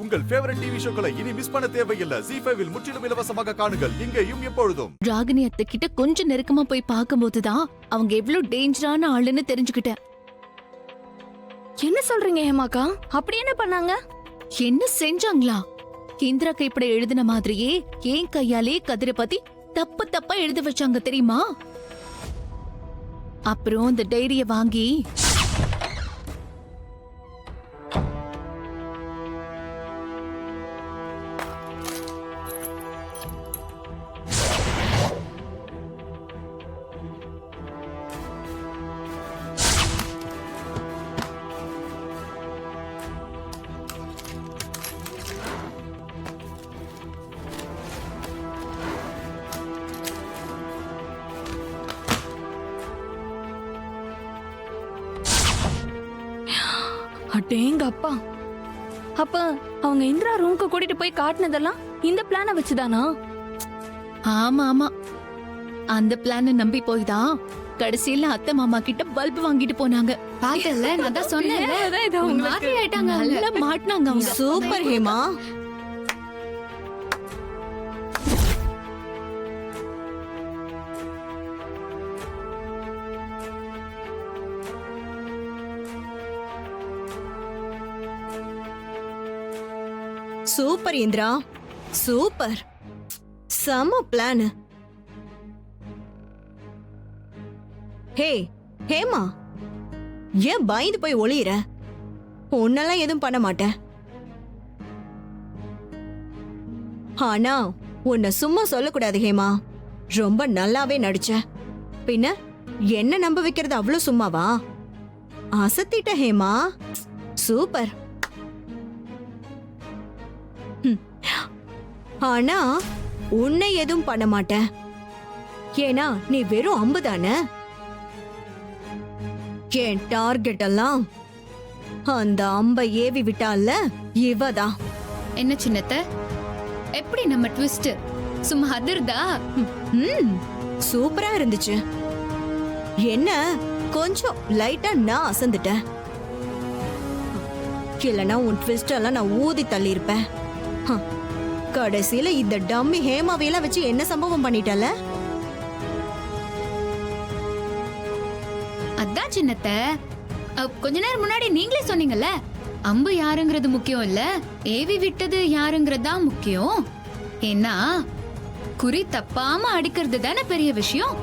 உங்கள் favourite TV ஷோக்களை இனி miss பண்ண தேவையில்லை. ZEE5 இல் முற்றிலும் இலவசமாக காணுங்கள். இங்கேயும் எப்பொழுதும். ராகினி அத்தை கிட்ட கொஞ்சம் நெருக்கமா போய் பார்க்கும்போதுதான் அவங்க எவ்வளவு டேஞ்சரான ஆளுன்னு தெரிஞ்சுக்கிட்டேன். என்ன சொல்றீங்க ஹேமாக்கா? அப்படி என்ன பண்ணாங்க? என்ன செஞ்சாங்களா? இந்திரா கைப்பட எழுதின மாதிரியே ஏன் கையாலே கதிரை பத்தி தப்பு தப்பா எழுதி வச்சாங்க தெரியுமா? அப்புறம் அந்த டைரிய வாங்கி அடேங்க அப்பா. அப்ப அவங்க இந்திரா ரூம்க்கு கூட்டிட்டு போய் காட்டினதெல்லாம் இந்த பிளான வச்சுதானா? ஆமா ஆமா, அந்த பிளான நம்பி போய்தான் கடைசியில அத்தை மாமா கிட்ட பல்ப் வாங்கிட்டு போனாங்க. பாத்தல, நான் தான் சொன்னேன். மாத்தி ஆயிட்டாங்க. நல்லா மாட்டினாங்க அவங்க. Super Hema. Super Indira, super. செம பிளான். ஹே ஹேமா, ஏன் பயந்து போய் ஒளியிற? உன்னெல்லாம் எதுவும் பண்ண மாட்டேன். ஆனா உன்னை சும்மா சொல்லக்கூடாது ஹேமா. ரொம்ப நல்லாவே நடிச்ச. பின்ன என்ன நம்ப வைக்கிறது அவ்வளவு சும்மாவா? அசத்திட்ட ஹேமா. சூப்பர். ஆனா உன்னை எதுவும் பண்ண மாட்டேன். ஏன்னா நீ வெறும் அம்பு தானே. என் டார்கெட் எல்லாம் அந்த அம்பை ஏவி விட்டால இவதான். என்ன சின்னத்த, எப்படி நம்ம ட்விஸ்ட் சும்மா அதிர்தா? சூப்பரா இருந்துச்சு. என்ன கொஞ்சம் லைட்டா நான் அசந்துட்டேன். இல்லனா உன் ட்விஸ்ட் எல்லாம் நான் ஊதி தள்ளி இருப்பேன். கடைசியில இந்த டம்மி ஹேமாவையெல்லாம் வச்சு என்ன சம்பவம் பண்ணிட்டல? அதான் சின்னத்த, கொஞ்ச நேரம் முன்னாடி நீங்களே சொன்னீங்கல்ல, அம்பு யாருங்கிறது முக்கியம் இல்ல, ஏவி விட்டது யாருங்கிறது தான் முக்கியம். ஏன்னா குறி தப்பாம அடிக்கிறது தானே பெரிய விஷயம்.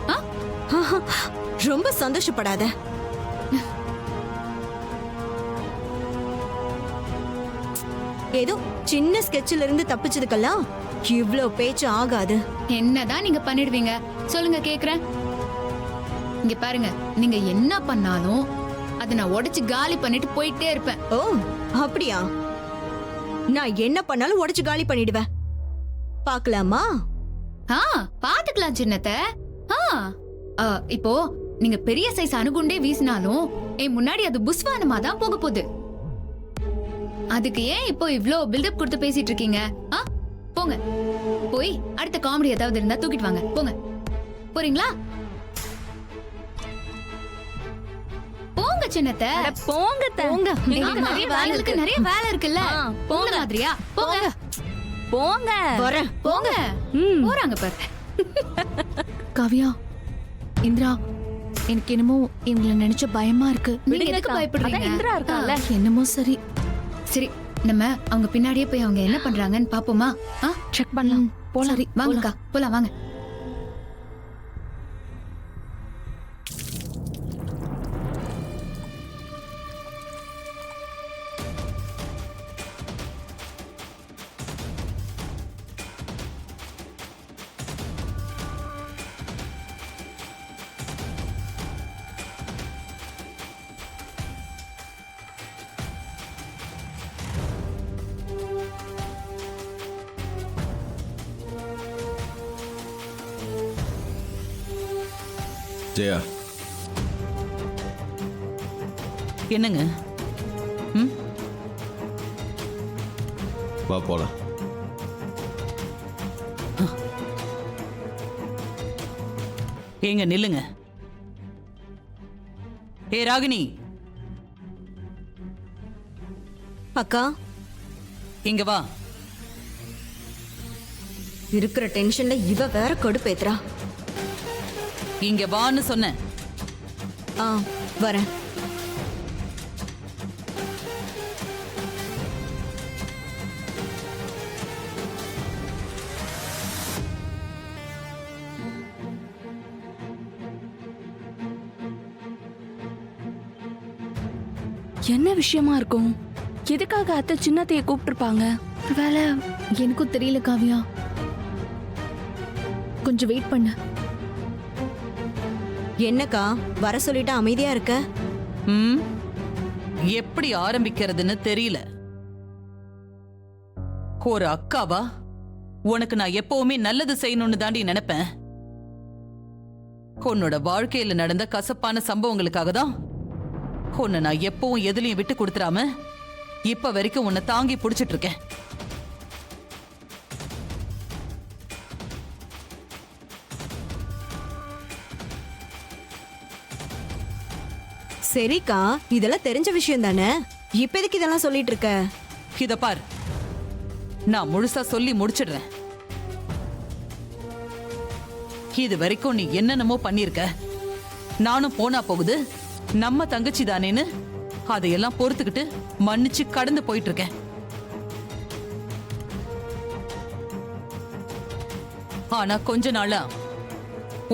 ரொம்ப சந்தோஷப்படாத. ஏதோ சின்ன ஸ்கெட்ச்ல இருந்து தப்பிச்சதுக்கெல்லாம் இவ்ளோ பேச்சு ஆகாது. என்னதான் நீங்க பண்ணிடுவீங்க சொல்லுங்க, கேக்குறேன். இங்க பாருங்க, நீங்க என்ன பண்ணாலும் அதை நான் உடைச்சு காலி பண்ணிட்டு போயிட்டே இருப்பேன். ஓ அப்படியா? நான் என்ன பண்ணாலும் உடைச்சு காலி பண்ணிடுவேன். பாக்கலாமா? பாத்துக்கலாம் சின்னத்த. இப்போ நீங்க பெரிய சைஸ் அணுகுண்டே வீசினாலும் என் முன்னாடி அது புஸ்வானமா தான் போக போகுது. அதுக்கு ஏன் இப்போ இவ்ளோ பில்டப் கொடுத்து பேசிட்டு இருக்கீங்க? போங்க, போய் அடுத்த காமெடி ஏதாவது இருந்தா தூக்கிட்டு வாங்க. போங்க, போறீங்களா? போங்க சின்னத்த, போங்க போங்க. நிறைய வேலை இருக்குல்ல. போங்க மாதிரியா, போங்க போங்க. வரேன். போங்க. போறாங்க பாரு. காவியா, இந்திரா, எனக்கு என்னமோ இவங்களை நினைச்ச பயமா இருக்கு. நீங்க எதுக்கு பயப்படுறீங்க? இந்திரா இருக்கால. என்னமோ சரி சரி, நம்ம அவங்க பின்னாடியே போய் அவங்க என்ன பண்றாங்கன்னு பாப்போமா? செக் பண்ணலாம். போலாம். சரி வாங்கக்கா, போலாம் வாங்க. ஜெயா, என்னங்க? வா போலாம். ஏங்க நில்லுங்க. ஏ ராகினி. அக்கா, இங்க வா. இருக்கிற டென்ஷன்ல இவ வேற கடுப்பேத்துறா. இங்க வான்னு சொன்னேன். ஆ வரேன். என்ன விஷயமா இருக்கும்? எதுக்காக அத்தை சின்னத்தைய கூப்பிட்டுருப்பாங்க? ஒருவேளை எனக்கும் தெரியல காவியா. கொஞ்சம் வெயிட் பண்ணு. என்னக்கா வர சொல்லிட்டு அமைதியா இருக்க? ம், எப்படி ஆரம்பிக்கிறதுன்னு தெரியல. ஒரு அக்காவா உனக்கு நான் எப்பவுமே நல்லது செய்யணும்னு தாண்டி நினைப்பேன். உன்னோட வாழ்க்கையில நடந்த கசப்பான சம்பவங்களுக்காக தான் உன்னை நான் எப்பவும் எதுலயும் விட்டு கொடுத்துறாம இப்ப வரைக்கும் உன்னை தாங்கி பிடிச்சிட்டு இருக்கேன். சரிக்கா, இதெல்லாம் தெரிஞ்ச விஷயம் தானே. இப்ப எதுக்கு இதெல்லாம் சொல்லிட்டு இருக்க? இத பார், நான் முழுசா சொல்லி முடிச்சிடுறேன். இது வரைக்கும் நீ என்னென்னமோ பண்ணிருக்க. நானும் போனா போகுது, நம்ம தங்கச்சி தானேன்னு அதையெல்லாம் பொறுத்துக்கிட்டு மன்னிச்சு கடந்து போயிட்டு இருக்கேன். ஆனா கொஞ்ச நாளா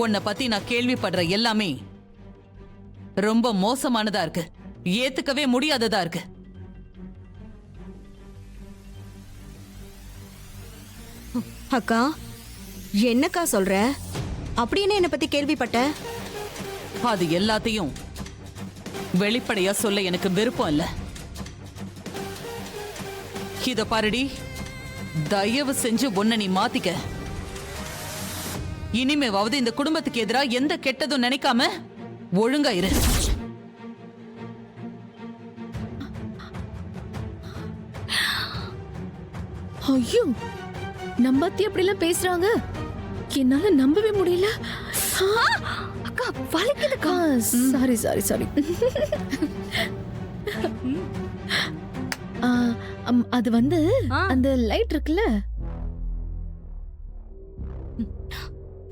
உன்னை பத்தி நான் கேள்விப்படுற எல்லாமே ரொம்ப மோசமானதா இருக்கு. ஏத்துக்கவே முடியாததா இருக்கு. அக்கா, என்னக்கா சொல்ற? அப்படின்னு என்ன பத்தி கேள்விப்பட்ட? அது எல்லாத்தையும் வெளிப்படையா சொல்ல எனக்கு விருப்பம் இல்ல. இத பாருடி, தயவு செஞ்சு உன்னை நீ மாத்திக்க. இனிமேவாவது இந்த குடும்பத்துக்கு எதிரா எந்த கெட்டதும் நினைக்காம ஒழுங்கா இரு. ஐயோ, நம்பத்தி அப்படிலாம் பேசுறாங்க. என்னால நம்பவே முடியல. அக்கா வலிக்குதுக்கா. Sorry sorry sorry. அது வந்து அந்த லைட் இருக்குல்ல.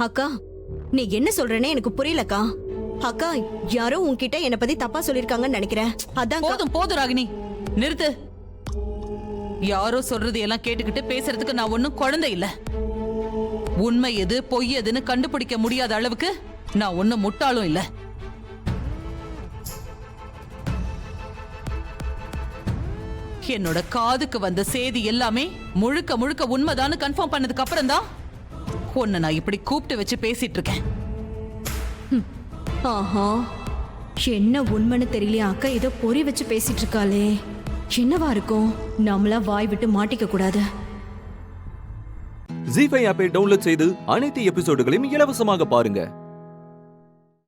அக்கா, நீ என்ன சொல்றேன்னு எனக்கு புரியலக்கா. அக்கா, யாரோ உன்கிட்ட என்ன பத்தி தப்பா சொல்லிருக்காங்கன்னு நினைக்கிறேன். அதான் போதும் போதும் ராகினி, நிறுத்து. யாரோ சொல்றது எல்லாம் கேட்டுக்கிட்டு பேசுறதுக்கு நான் ஒன்னும் குழந்தை இல்ல. உண்மை எது பொய் எதுன்னு கண்டுபிடிக்க முடியாத அளவுக்கு நான் ஒன்னும் முட்டாளும் இல்ல. என்னோட காதுக்கு வந்த செய்தி எல்லாமே முழுக்க முழுக்க உண்மைதான்னு கன்ஃபார்ம் பண்ணதுக்கு அப்புறம் தான் உன்னை நான் இப்படி கூப்பிட்டு வச்சு பேசிட்டு இருக்கேன். ஆஹா, என்ன உண்மைன்னு தெரியலையா? அக்கா ஏதோ பொறி வச்சு பேசிட்டு இருக்காளே. என்னவா இருக்கும்? நம்மளா வாய் விட்டு மாட்டிக்க கூடாது. ஜீ5 ஆப்பை டவுன்லோட் செய்து அனைத்து எபிசோடுகளையும் இலவசமாக பாருங்க.